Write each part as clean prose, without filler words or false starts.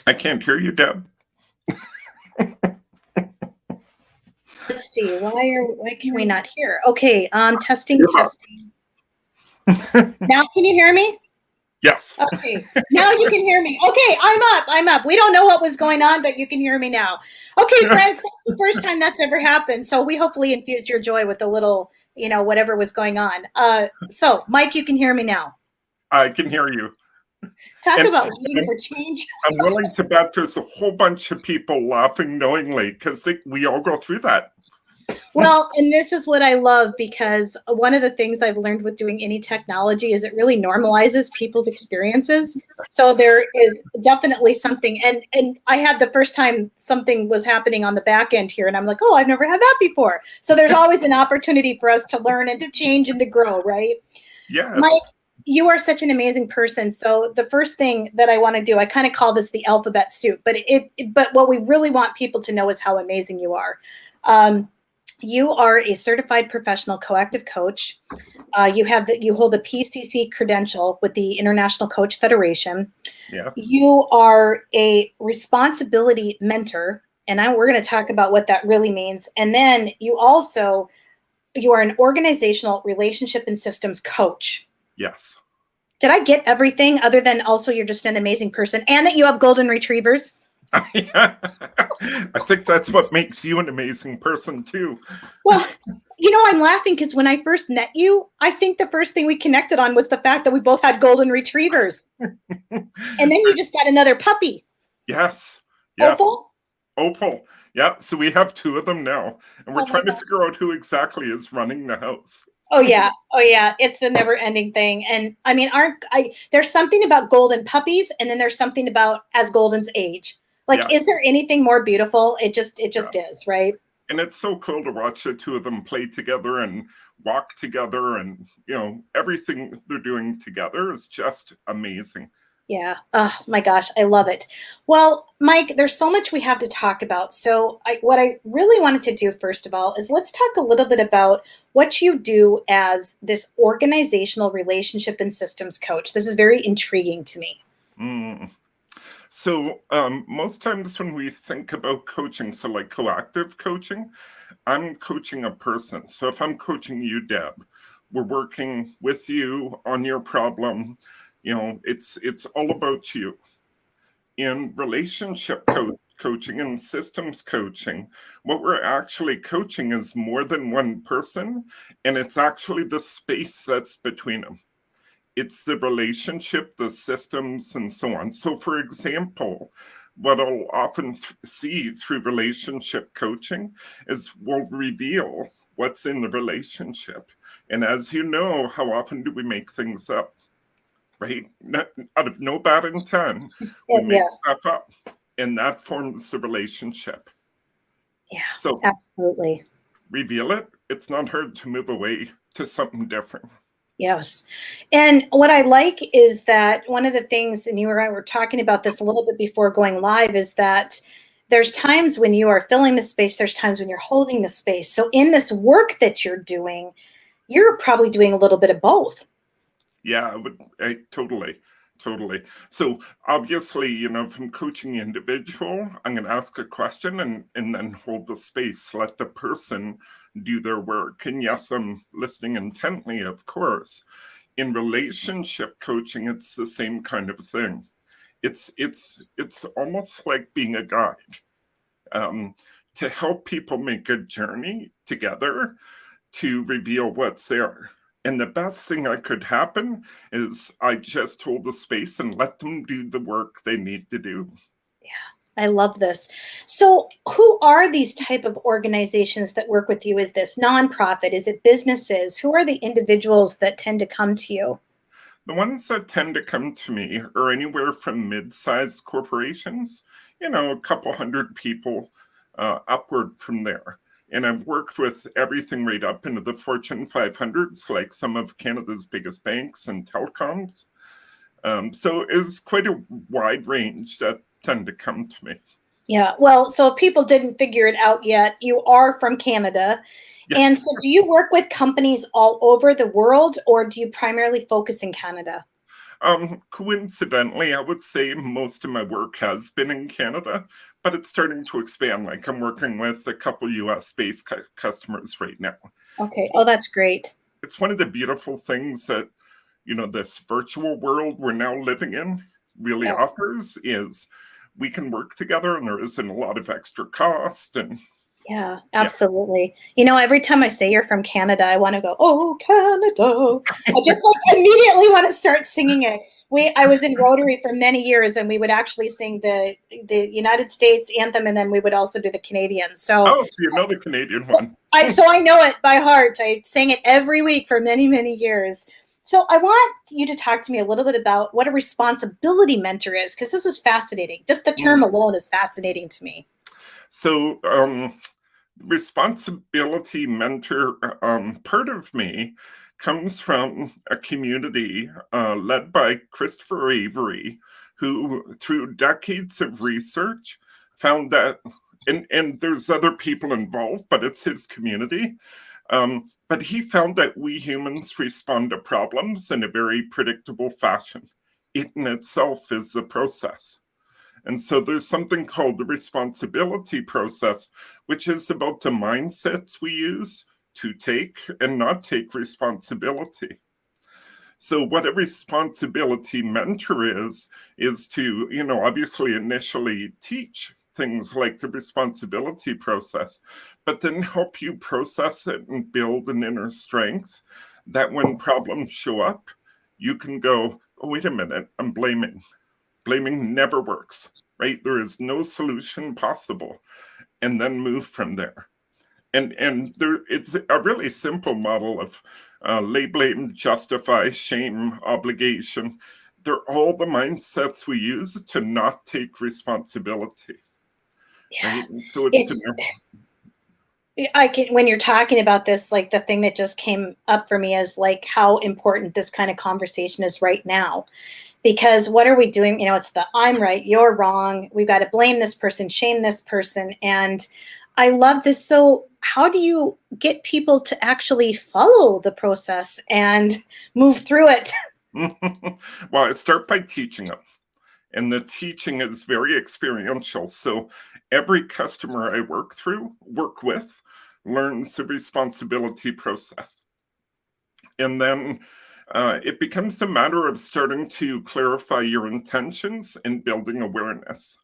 I can't hear you, Deb. Let's see. Why can we not hear? Okay. Testing. Now can you hear me? Yes. Okay. Now you can hear me. Okay. I'm up. We don't know what was going on, but you can hear me now. Okay, friends. That's the first time that's ever happened. So we hopefully infused your joy with a little, whatever was going on. So Mike, you can hear me now. I can hear you. Talk about waiting for change. I'm willing to bet there's a whole bunch of people laughing knowingly because we all go through that. Well, and this is what I love, because one of the things I've learned with doing any technology is it really normalizes people's experiences. So there is definitely something, and I had the first time something was happening on the back end here, and I'm like, oh, I've never had that before. So there's always an opportunity for us to learn and to change and to grow, right? Yes. Mike, you are such an amazing person. So the first thing that I want to do, I kind of call this the alphabet soup, but but what we really want people to know is how amazing you are. You are a certified professional coactive coach. You hold the PCC credential with the International Coach Federation. Yes. You are a responsibility mentor, and we're going to talk about what that really means. And then you are an organizational relationship and systems coach. Yes. Did I get everything, other than also you're just an amazing person and that you have golden retrievers? I think that's what makes you an amazing person too. Well, I'm laughing because when I first met you, I think the first thing we connected on was the fact that we both had golden retrievers. And then you just got another puppy. Yes. Opal? Yeah. So we have 2 of them now, and we're trying to figure out who exactly is running the house. Oh yeah. It's a never ending thing. And I mean, there's something about golden puppies, and then there's something about as goldens age. Like, Is there anything more beautiful? It just is, right? And it's so cool to watch the 2 of them play together and walk together, and everything they're doing together is just amazing. Yeah. Oh my gosh, I love it. Well, Mike, there's so much we have to talk about. So what I really wanted to do first of all is let's talk a little bit about what you do as this organizational relationship and systems coach. This is very intriguing to me. So most times when we think about coaching, so like coactive coaching, I'm coaching a person. So if I'm coaching you, Deb, we're working with you on your problem. It's all about you. In relationship coaching and systems coaching, what we're actually coaching is more than one person, and it's actually the space that's between them. It's the relationship, the systems, and so on. So for example, what I'll often see through relationship coaching is we'll reveal what's in the relationship. And as you know, how often do we make things up? Right? Out of no bad intent, we make stuff up, and that forms the relationship. Yeah, so absolutely. Reveal it. It's not hard to move away to something different. Yes. And what I like is that one of the things, and you and I were talking about this a little bit before going live, is that there's times when you are filling the space, there's times when you're holding the space. So in this work that you're doing, you're probably doing a little bit of both. Yeah, totally. So obviously, if I'm coaching the individual, I'm going to ask a question and then hold the space, let the person do their work. And yes, I'm listening intently, of course. In relationship coaching, it's the same kind of thing. It's almost like being a guide to help people make a journey together to reveal what's there. And the best thing that could happen is I just hold the space and let them do the work they need to do. Yeah, I love this. So who are these type of organizations that work with you? Is this nonprofit? Is it businesses? Who are the individuals that tend to come to you? The ones that tend to come to me are anywhere from mid-sized corporations, a couple hundred people upward from there. And I've worked with everything right up into the Fortune 500s, like some of Canada's biggest banks and telecoms. So it's quite a wide range that tend to come to me. Yeah, well, so if people didn't figure it out yet, you are from Canada. Yes. And so do you work with companies all over the world, or do you primarily focus in Canada? Coincidentally, I would say most of my work has been in Canada, but it's starting to expand. Like I'm working with a couple US-based customers right now. Okay. So Oh, that's great. it's one of the beautiful things that, this virtual world we're now living in really Yes. offers is we can work together and there isn't a lot of extra cost. And Yeah, yeah. absolutely. Every time I say you're from Canada, I want to go, oh, Canada. I just like immediately want to start singing it. I was in Rotary for many years, and we would actually sing the United States anthem, and then we would also do the Canadian. So Oh, so you know the Canadian one. I know it by heart. I sang it every week for many, many years. So I want you to talk to me a little bit about what a responsibility mentor is, because this is fascinating. Just the term alone is fascinating to me. So, responsibility mentor, part of me comes from a community led by Christopher Avery, who, through decades of research, found that, and there's other people involved, but it's his community. But he found that we humans respond to problems in a very predictable fashion. It in itself is a process. And so there's something called the responsibility process, which is about the mindsets we use to take and not take responsibility. So what a responsibility mentor is to, obviously initially teach things like the responsibility process, but then help you process it and build an inner strength that when problems show up, you can go, oh, wait a minute, I'm blaming. Blaming never works, right? There is no solution possible, and then move from there. And there, it's a really simple model of lay blame, justify, shame, obligation. They're all the mindsets we use to not take responsibility, Yeah. right? So it's to When you're talking about this, like the thing that just came up for me is like how important this kind of conversation is right now. Because what are we doing? It's the I'm right, you're wrong. We've got to blame this person, shame this person. And I love this. So, how do you get people to actually follow the process and move through it? well, I start by teaching them. And the teaching is very experiential. So every customer I work with, learns the responsibility process. And then it becomes a matter of starting to clarify your intentions and building awareness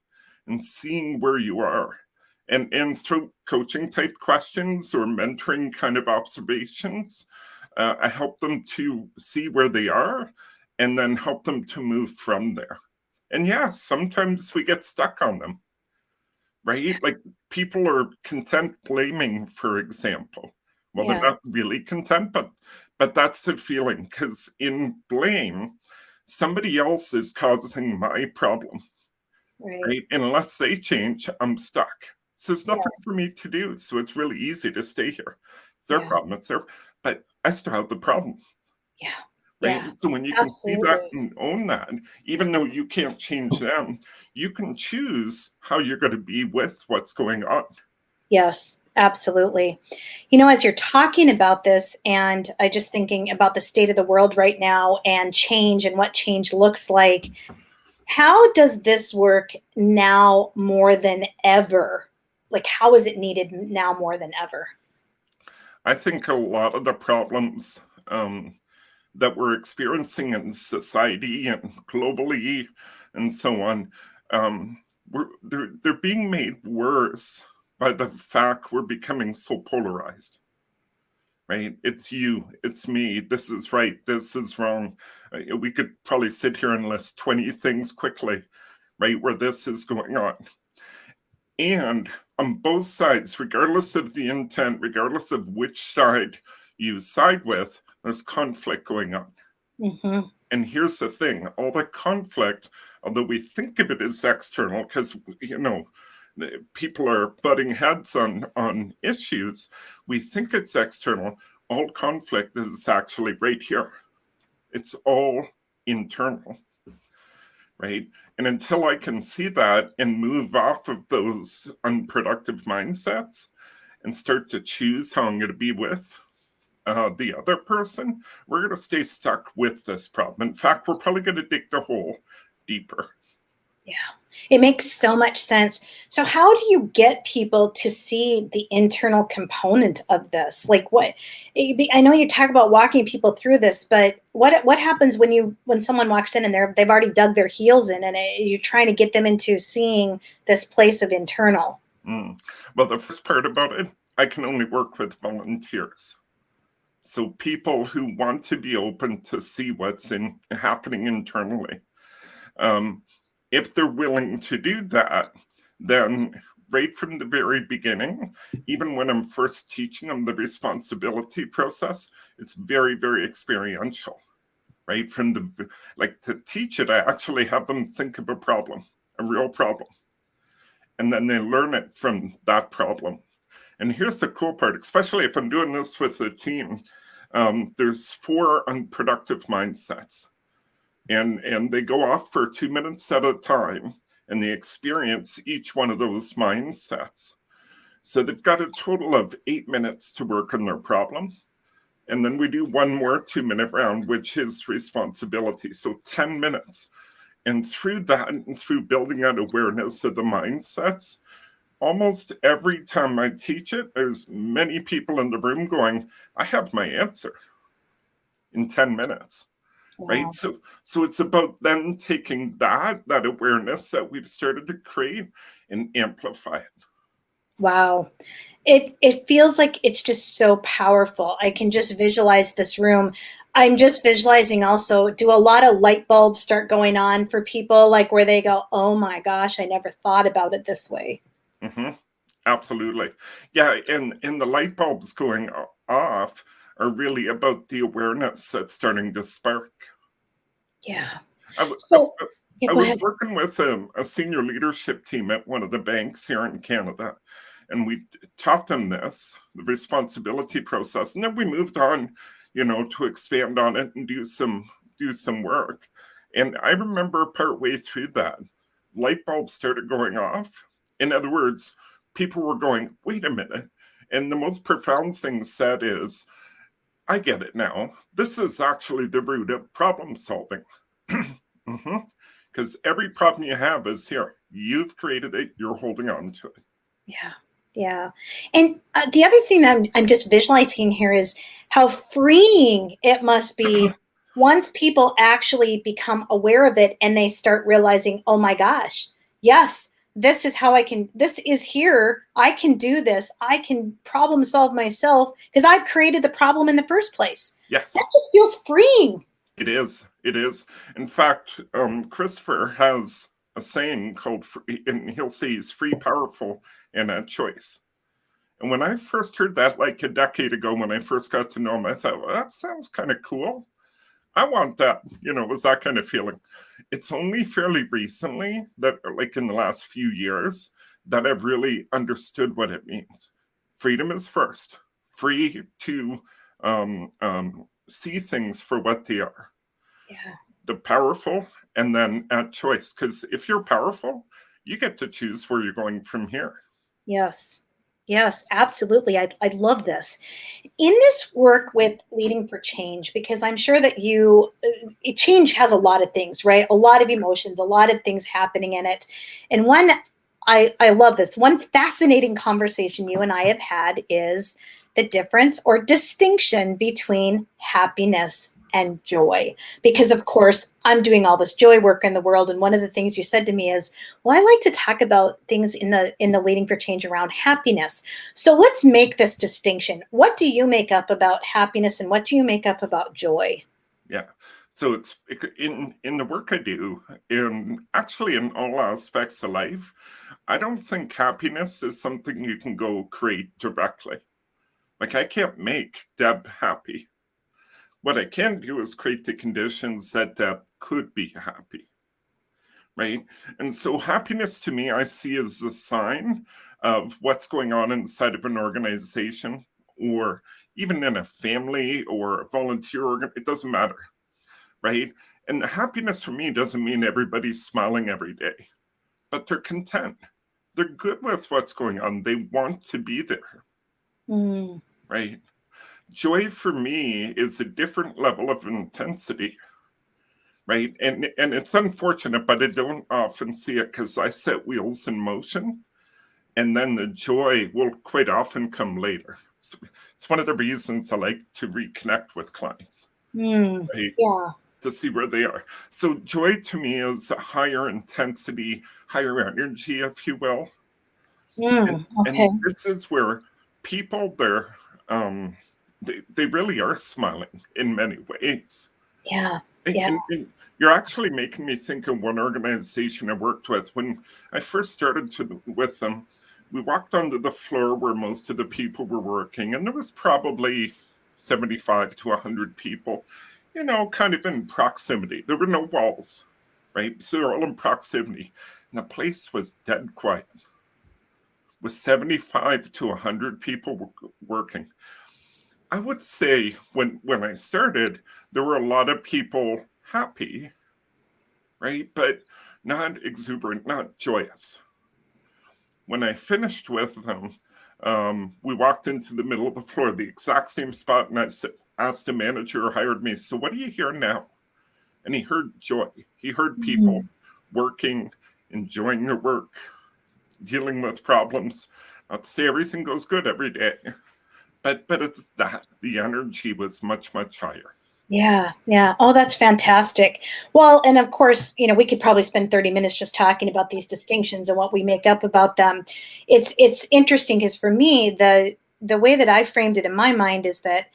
and seeing where you are. And through coaching type questions or mentoring kind of observations, I help them to see where they are and then help them to move from there. And yeah, sometimes we get stuck on them, right? Like people are content blaming, for example. Well, they're Yeah, not really content, but that's the feeling, because in blame, somebody else is causing my problem, right. right? And unless they change, I'm stuck. So there's Yeah, nothing for me to do. So it's really easy to stay here. It's their yeah, problem. It's their, but I still have the problem, yeah, right? yeah. So when you can see that Absolutely. and own that, even though you can't change them, you can choose how you're going to be with what's going on. Yes, absolutely. As you're talking about this, and I just thinking about the state of the world right now and change and what change looks like, how does this work now more than ever? Like, how is it needed now more than ever? I think a lot of the problems that we're experiencing in society and globally and so on, they're being made worse by the fact we're becoming so polarized, right? It's you, it's me, this is right, this is wrong. We could probably sit here and list 20 things quickly, right, where this is going on. And on both sides, regardless of the intent, regardless of which side you side with, there's conflict going on. Mm-hmm. And here's the thing, all the conflict, although we think of it as external, because, people are butting heads on issues, we think it's external. All conflict is actually right here. It's all internal, right? And until I can see that and move off of those unproductive mindsets and start to choose how I'm going to be with, the other person, we're going to stay stuck with this problem. In fact, we're probably going to dig the hole deeper. Yeah, it makes so much sense. So how do you get people to see the internal component of this? Like I know you talk about walking people through this, but what happens when someone walks in and they've already dug their heels in and you're trying to get them into seeing this place of internal? Well, the first part about it, I can only work with volunteers. So people who want to be open to see what's happening internally. If they're willing to do that, then right from the very beginning, even when I'm first teaching them the responsibility process, it's very, very experiential, right? To teach it, I actually have them think of a problem, a real problem, and then they learn it from that problem. And here's the cool part, especially if I'm doing this with a team, there's 4 unproductive mindsets. And they go off for 2 minutes at a time, and they experience each one of those mindsets. So they've got a total of 8 minutes to work on their problem. And then we do one more 2-minute round, which is responsibility. So 10 minutes. And through that, and through building out awareness of the mindsets, almost every time I teach it, there's many people in the room going, I have my answer in 10 minutes. Right. Wow. So it's about then taking that awareness that we've started to create and amplify it. Wow. It feels like it's just so powerful. I can just visualize this room. I'm just visualizing also, do a lot of light bulbs start going on for people, like where they go, oh my gosh, I never thought about it this way. Mm-hmm. Absolutely. Yeah. And the light bulbs going off are really about the awareness that's starting to spark. Yeah. I Go was ahead. working with a senior leadership team at one of the banks here in Canada, and we taught them the responsibility process, and then we moved on, to expand on it and do some work. And I remember partway through that, light bulbs started going off. In other words, people were going, wait a minute. And the most profound thing said is, I get it now. This is actually the root of problem solving. Mm-hmm. Because every problem you have is here. You've created it. You're holding on to it. Yeah. Yeah. And the other thing that I'm just visualizing here is how freeing it must be once people actually become aware of it and they start realizing, oh my gosh, yes, this is how this is here. I can do this. I can problem solve myself because I've created the problem in the first place. Yes. That just feels freeing. It is. It is. In fact, Christopher has a saying called, and he'll say he's free, powerful, and at choice. And when I first heard that, like a decade ago, when I first got to know him, I thought, well, that sounds kind of cool. I want that, it was that kind of feeling. It's only fairly recently that, like in the last few years, that I've really understood what it means. Freedom is first. Free to see things for what they are. Yeah. The powerful, and then at choice. Because if you're powerful, you get to choose where you're going from here. Yes. Yes, absolutely. I love this. In this work with leading for change, because I'm sure that change has a lot of things, right? A lot of emotions, a lot of things happening in it. And I love this. One fascinating conversation you and I have had is the difference or distinction between happiness and joy. Because of course, I'm doing all this joy work in the world. And one of the things you said to me is, well, I like to talk about things in the leading for change around happiness. So let's make this distinction. What do you make up about happiness and what do you make up about joy? Yeah. So it's in the work I do, actually in all aspects of life, I don't think happiness is something you can go create directly. Like I can't make Deb happy. What I can do is create the conditions that Deb could be happy, right? And so happiness to me, I see as a sign of what's going on inside of an organization or even in a family or a volunteer it doesn't matter, right? And happiness for me doesn't mean everybody's smiling every day, but they're content. They're good with what's going on. They want to be there, right? Joy for me is a different level of intensity, right? And it's unfortunate, but I don't often see it because I set wheels in motion, and then the joy will quite often come later. So it's one of the reasons I like to reconnect with clients, right? Yeah. To see where they are. So joy to me is a higher intensity, higher energy, if you will. Okay. And this is where people, they really are smiling in many ways. Yeah. And, Yeah. and you're actually making me think of one organization I worked with. When I first started with them, we walked onto the floor where most of the people were working, and there was probably 75 to 100 people, kind of in proximity. There were no walls, right? So they're all in proximity. And the place was dead quiet, with 75 to 100 people working. I would say when I started, there were a lot of people happy, right? But not exuberant, not joyous. When I finished with them, we walked into the middle of the floor, the exact same spot, and I asked the manager who hired me, so what do you hear now? And he heard joy. He heard people working, enjoying their work, dealing with problems. Not to say everything goes good every day, but it's that the energy was much, much higher. Yeah, yeah. Oh, that's fantastic. Well, and of course, we could probably spend 30 minutes just talking about these distinctions and what we make up about them. It's interesting because for me, the way that I framed it in my mind is that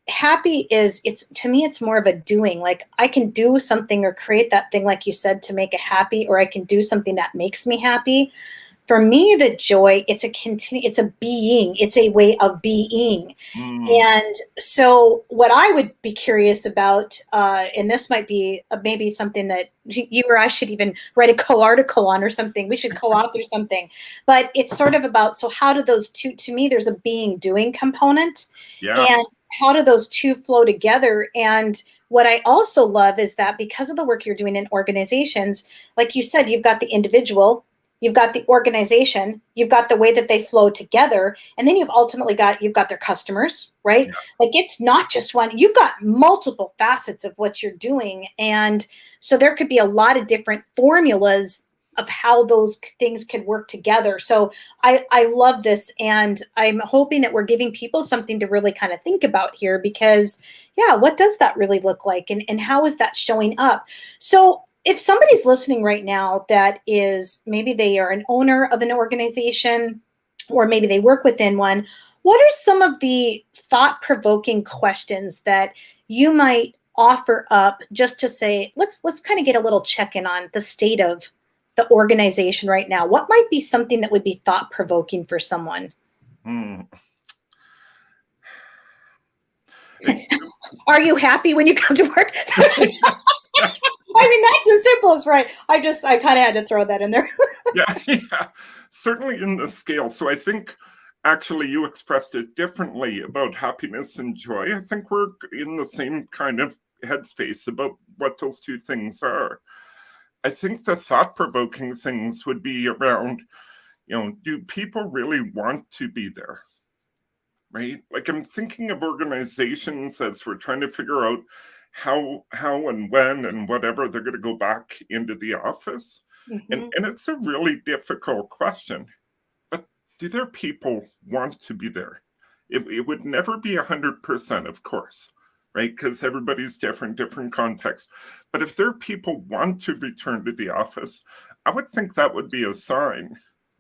happy is, it's to me it's more of a doing. Like I can do something or create that thing like you said to make it happy, or I can do something that makes me happy. For me, the joy, it's a being, it's a way of being. And so what I would be curious about, and this might be maybe something that you or I should even write a co-article on or something. We should co-author something, but it's sort of about, so how do those two, to me, there's a being doing component, Yeah. and how do those two flow together? And what I also love is that because of the work you're doing in organizations, like you said, you've got the individual, you've got the organization, you've got the way that they flow together, and then you've got their customers, right? Yeah. Like it's not just one, you've got multiple facets of what you're doing. And so there could be a lot of different formulas of how those things could work together. So I love this, and I'm hoping that we're giving people something to really kind of think about here, because yeah, what does that really look like, and how is that showing up? So if somebody's listening right now that is, maybe they are an owner of an organization, or maybe they work within one, what are some of the thought-provoking questions that you might offer up just to say, let's kind of get a little check-in on the state of the organization right now? What might be something that would be thought-provoking for someone? Are you happy when you come to work? I mean, that's as simple as right. I kind of had to throw that in there. Yeah, certainly in the scale. So I think actually you expressed it differently about happiness and joy. I think we're in the same kind of headspace about what those two things are. I think the thought-provoking things would be around, do people really want to be there? Right? Like I'm thinking of organizations as we're trying to figure out how and when and whatever they're going to go back into the office. And it's a really difficult question. But do their people want to be there? It would never be 100%, of course, right? Because everybody's different context. But if their people want to return to the office, I would think that would be a sign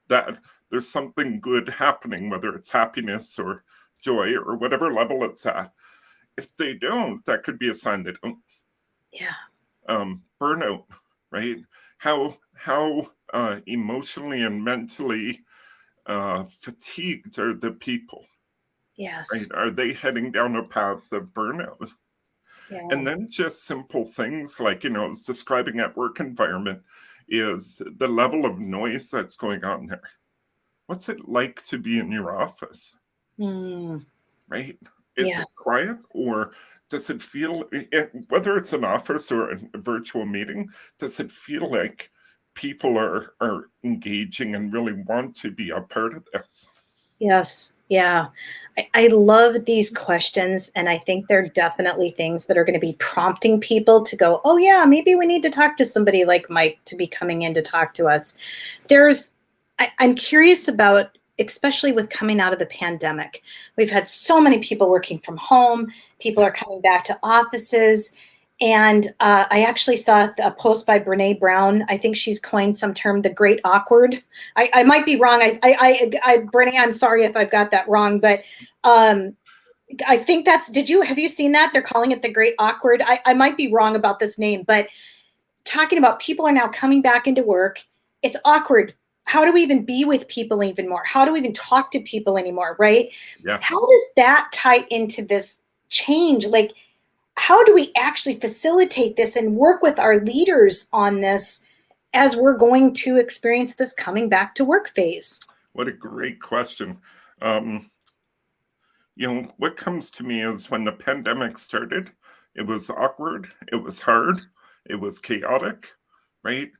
that there's something good happening, whether it's happiness or joy or whatever level it's at. If they don't, that could be a sign they don't. Yeah. Burnout, right? How emotionally and mentally fatigued are the people? Yes. Right? Are they heading down a path of burnout? Yeah. And then just simple things like, I was describing at work environment is the level of noise that's going on there. What's it like to be in your office? Right? Is Yeah. it quiet, or does it feel, whether it's an office or a virtual meeting, does it feel like people are engaging and really want to be a part of this? Yes. Yeah. I love these questions. And I think they're definitely things that are going to be prompting people to go, oh, yeah, maybe we need to talk to somebody like Mike to be coming in to talk to us. I'm curious about, especially with coming out of the pandemic, we've had so many people working from home. People are coming back to offices. And I actually saw a post by Brene Brown. I think she's coined some term, the great awkward. I might be wrong. Brene, I'm sorry if I've got that wrong, but I think have you seen that? They're calling it the great awkward. I might be wrong about this name, but talking about people are now coming back into work. It's awkward. How do we even be with people even more? How do we even talk to people anymore, right? Yes. How does that tie into this change? Like, how do we actually facilitate this and work with our leaders on this as we're going to experience this coming back to work phase? What a great question. What comes to me is when the pandemic started, it was awkward, it was hard, it was chaotic, right?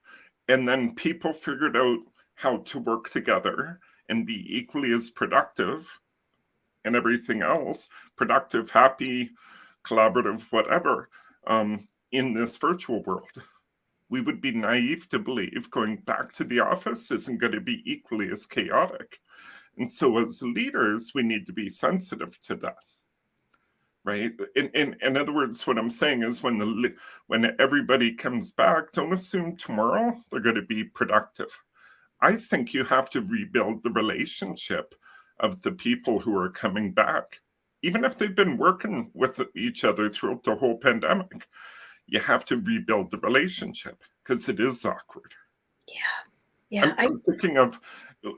And then people figured out how to work together and be equally as productive and everything else, productive, happy, collaborative, whatever, in this virtual world. We would be naive to believe going back to the office isn't going to be equally as chaotic. And so as leaders, we need to be sensitive to that, right? In other words, what I'm saying is when everybody comes back, don't assume tomorrow they're going to be productive. I think you have to rebuild the relationship of the people who are coming back. Even if they've been working with each other throughout the whole pandemic, you have to rebuild the relationship because it is awkward. Yeah. I'm thinking of,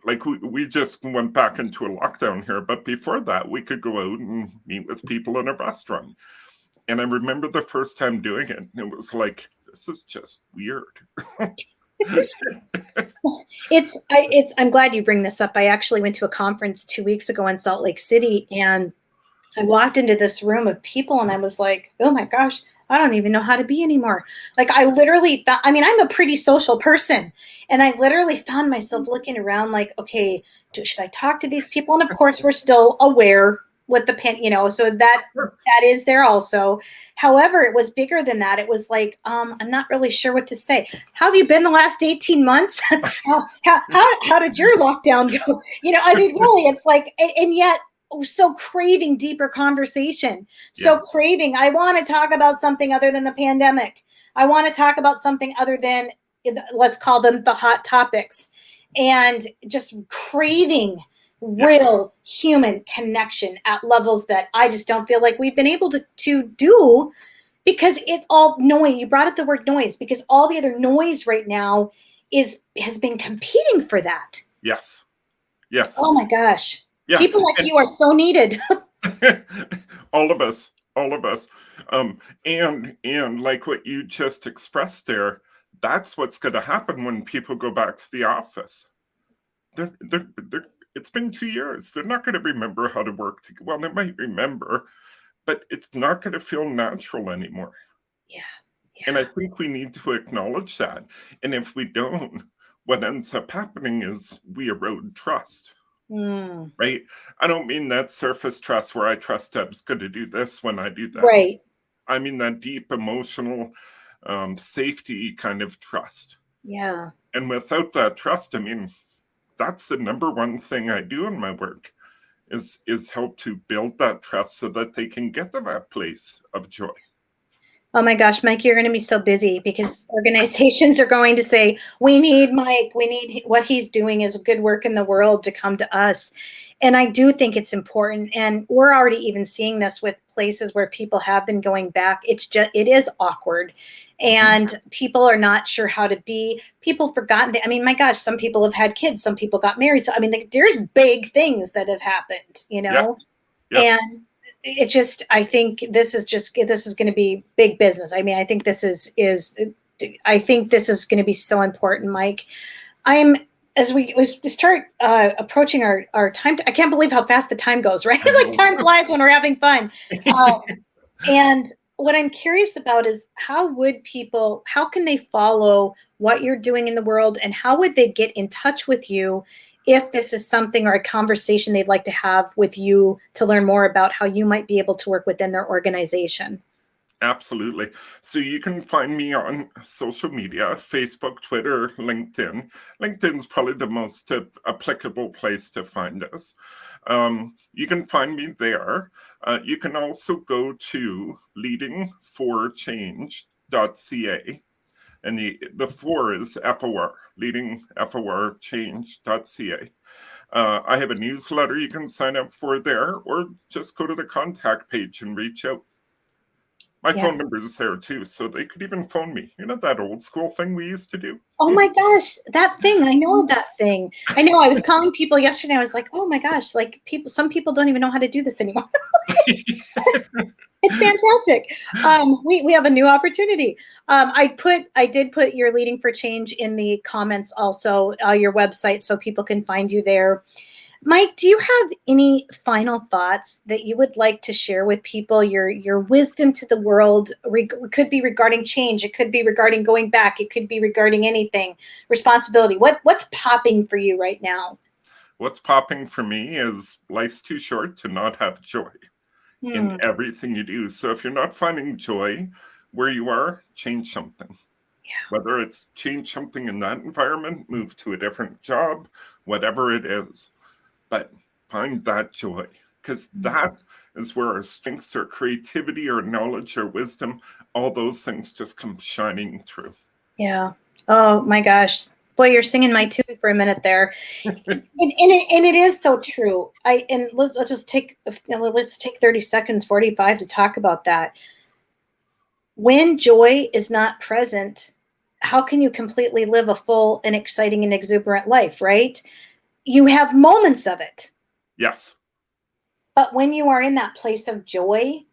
like, we just went back into a lockdown here, but before that, we could go out and meet with people in a restaurant. And I remember the first time doing it, and it was like, this is just weird. I'm glad you bring this up. I actually went to a conference 2 weeks ago in Salt Lake City, and I walked into this room of people and I was like, oh my gosh, I don't even know how to be anymore. Like, I literally thought, I mean, I'm a pretty social person, and I literally found myself looking around like, okay, should I talk to these people? And of course, we're still aware with the so that is there also. However, it was bigger than that. It was like, I'm not really sure what to say. How have you been the last 18 months? how did your lockdown go? I mean, really, it's like, and yet, so craving deeper conversation. So Yes. craving, I want to talk about something other than the pandemic. I want to talk about something other than, let's call them the hot topics, and just craving real human connection at levels that I just don't feel like we've been able to do, because it's all noise. You brought up the word noise, because all the other noise right now has been competing for that. Yes. Oh my gosh. Yeah. People like you are so needed. all of us. And like what you just expressed there, that's what's going to happen when people go back to the office. It's been 2 years. They're not going to remember how to work together. Well, they might remember, but it's not going to feel natural anymore. Yeah. And I think we need to acknowledge that. And if we don't, what ends up happening is we erode trust. Right? I don't mean that surface trust where I trust Deb's going to do this when I do that. Right. I mean that deep emotional safety kind of trust. Yeah. And without that trust, I mean, that's the number one thing I do in my work is help to build that trust so that they can get to that place of joy. Oh my gosh, Mike, you're going to be so busy, because organizations are going to say, we need Mike. We need what he's doing is good work in the world to come to us. And I do think it's important. And we're already even seeing this with places where people have been going back. It is awkward. And people are not sure how to be. People forgotten. I mean, my gosh, some people have had kids. Some people got married. So, I mean, there's big things that have happened, Yes. And it just, I think this is going to be big business. I mean, I think this is going to be so important, Mike. As we start approaching our time, I can't believe how fast the time goes, right? Like, time flies when we're having fun. And what I'm curious about is how can they follow what you're doing in the world, and how would they get in touch with you if this is something or a conversation they'd like to have with you to learn more about how you might be able to work within their organization. Absolutely. So you can find me on social media, Facebook, Twitter, LinkedIn. LinkedIn's probably the most applicable place to find us. You can find me there. You can also go to leadingforchange.ca. And the for is FOR, leadingforchange.ca. I have a newsletter you can sign up for there, or just go to the contact page and reach out. My phone number is there too, so they could even phone me. You know that old school thing we used to do? Oh my gosh, that thing. I know that thing. I know I was calling people yesterday. I was like, oh my gosh, like some people don't even know how to do this anymore. It's fantastic. We have a new opportunity. I did put your Leading for Change in the comments also, your website, so people can find you there. Mike, do you have any final thoughts that you would like to share with people? Your wisdom to the world. It could be regarding change. It could be regarding going back. It could be regarding anything. Responsibility. What's popping for you right now? What's popping for me is life's too short to not have joy in everything you do. So if you're not finding joy where you are, change something. Yeah. Whether it's change something in that environment, move to a different job, whatever it is. But find that joy, because that is where our strengths, our creativity, our knowledge, our wisdom, all those things just come shining through. Yeah. Oh my gosh. Boy, you're singing my tune for a minute there. and it is so true. Let's take 30 seconds, 45 to talk about that. When joy is not present, how can you completely live a full and exciting and exuberant life, right? You have moments of it. Yes. But when you are in that place of joy,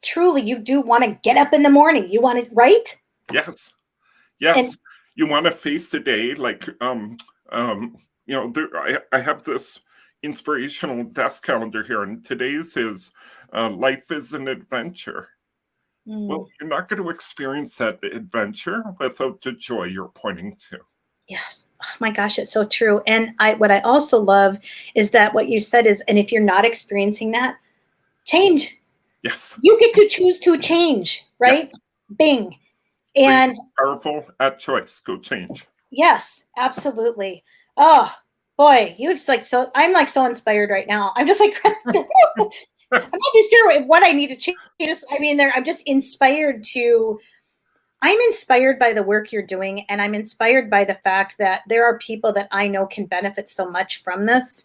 truly, you do want to get up in the morning. You want to, right? Yes. Yes. You want to face the day like, I have this inspirational desk calendar here, and today's is life is an adventure. Well, you're not going to experience that adventure without the joy you're pointing to. Yes. Oh my gosh, it's so true. And what I also love is that what you said is, and if you're not experiencing that, change. Yes. You get to choose to change, right? Yes. Bing. And powerful at choice. Go change. Yes, absolutely. Oh boy, I'm like so inspired right now. I'm just like I'm not too sure what I need to change. I'm just inspired to. I'm inspired by the work you're doing, and I'm inspired by the fact that there are people that I know can benefit so much from this,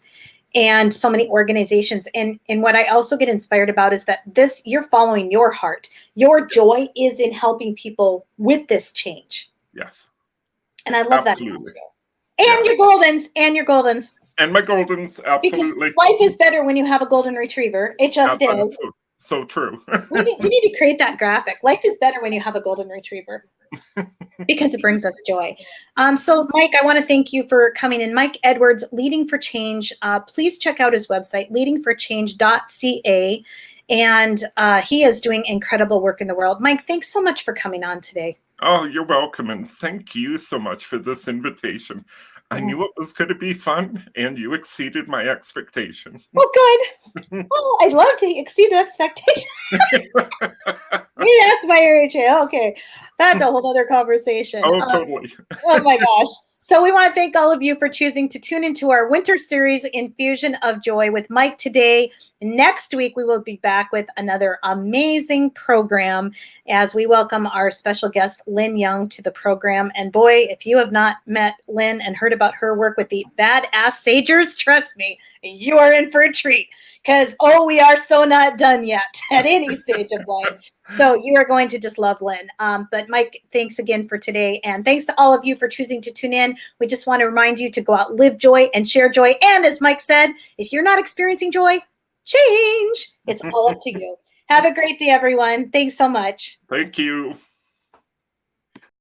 and so many organizations. And what I also get inspired about is that you're following your heart. Your joy is in helping people with this change. Yes. And I love absolutely. That. And your Goldens. And my Goldens, absolutely. Because life is better when you have a golden retriever. It just is. So true. we need to create that graphic. Life is better when you have a golden retriever. Because it brings us joy. So, Mike, I want to thank you for coming in. Mike Edwards, Leading for Change. Please check out his website, leadingforchange.ca. And he is doing incredible work in the world. Mike, thanks so much for coming on today. Oh, you're welcome. And thank you so much for this invitation. I knew it was going to be fun, and you exceeded my expectation. Oh, good. Oh, I'd love to exceed expectations. Maybe that's my RHA. Okay. That's a whole other conversation. Oh, totally. Oh, my gosh. So we want to thank all of you for choosing to tune into our winter series, Infusion of Joy with Mike today. Next week, we will be back with another amazing program as we welcome our special guest, Lynn Young, to the program. And boy, if you have not met Lynn and heard about her work with the Badass Sagers, trust me, you are in for a treat. Because, we are so not done yet at any stage of life. So you are going to just love Lynn. But Mike, thanks again for today. And thanks to all of you for choosing to tune in. We just want to remind you to go out, live joy, and share joy. And as Mike said, if you're not experiencing joy, change. It's all up to you. Have a great day, everyone. Thanks so much. Thank you.